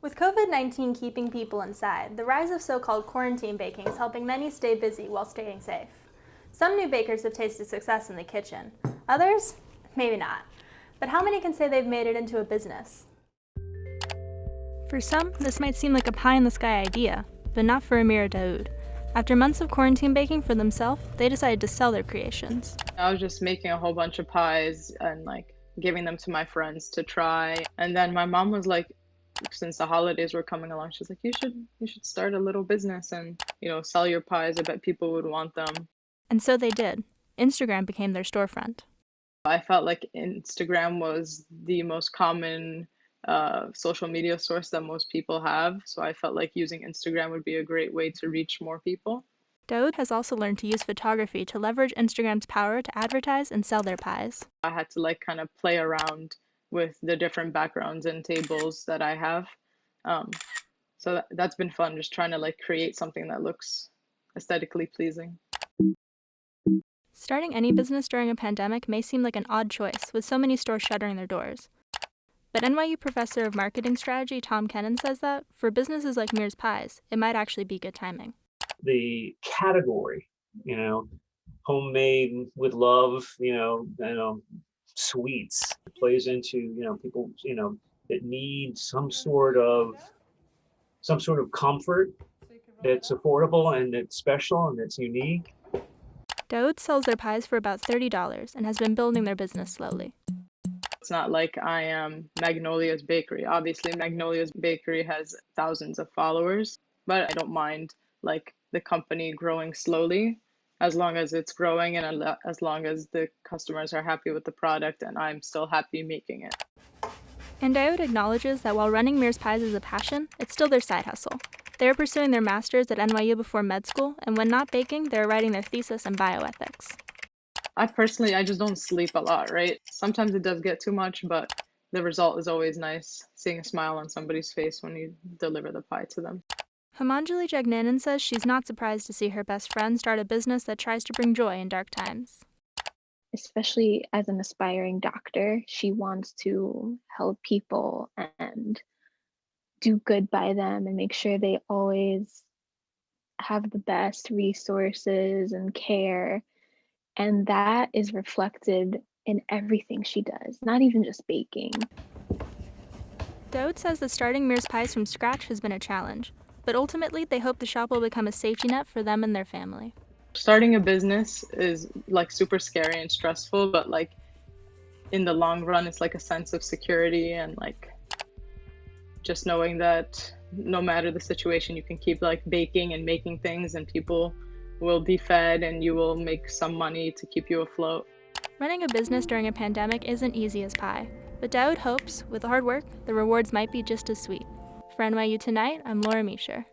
With COVID-19 keeping people inside, the rise of so-called quarantine baking is helping many stay busy while staying safe. Some new bakers have tasted success in the kitchen. Others, maybe not. But how many can say they've made it into a business? For some, this might seem like a pie-in-the-sky idea, but not for Meer or Daoud. After months of quarantine baking for themselves, they decided to sell their creations. I was just making a whole bunch of pies and giving them to my friends to try. And then my mom was like, since the holidays were coming along, she's like, you should start a little business and, sell your pies. I bet people would want them. And so they did. Instagram became their storefront. I felt like Instagram was the most common social media source that most people have. So I felt like using Instagram would be a great way to reach more people. Daoud has also learned to use photography to leverage Instagram's power to advertise and sell their pies. I had to kind of play around with the different backgrounds and tables that I have. So that's been fun, just trying to create something that looks aesthetically pleasing. Starting any business during a pandemic may seem like an odd choice, with so many stores shuttering their doors. But NYU professor of marketing strategy Tom Kennan says that, for businesses like Meer's Pies, it might actually be good timing. The category, homemade with love, sweets, plays into, people, that need some sort of comfort that's affordable and that's special and that's unique. Daoud sells their pies for about $30 and has been building their business slowly. It's not like I am Magnolia's Bakery. Obviously, Magnolia's Bakery has thousands of followers, but I don't mind the company growing slowly, as long as it's growing and as long as the customers are happy with the product and I'm still happy making it. And Daoud acknowledges that while running Meer's Pies is a passion, it's still their side hustle. They are pursuing their master's at NYU before med school, and when not baking, they're writing their thesis in bioethics. I just don't sleep a lot, right? Sometimes it does get too much, but the result is always nice, seeing a smile on somebody's face when you deliver the pie to them. Himanjali Jagnanan says she's not surprised to see her best friend start a business that tries to bring joy in dark times. Especially as an aspiring doctor, she wants to help people and do good by them and make sure they always have the best resources and care. And that is reflected in everything she does, not even just baking. Daoud says that starting Meer's Pies from scratch has been a challenge, but ultimately they hope the shop will become a safety net for them and their family. Starting a business is super scary and stressful, but in the long run, it's a sense of security and just knowing that no matter the situation, you can keep baking and making things and people will be fed and you will make some money to keep you afloat. Running a business during a pandemic isn't easy as pie, but Daoud hopes, with hard work, the rewards might be just as sweet. For NYU Tonight, I'm Laura Meisher.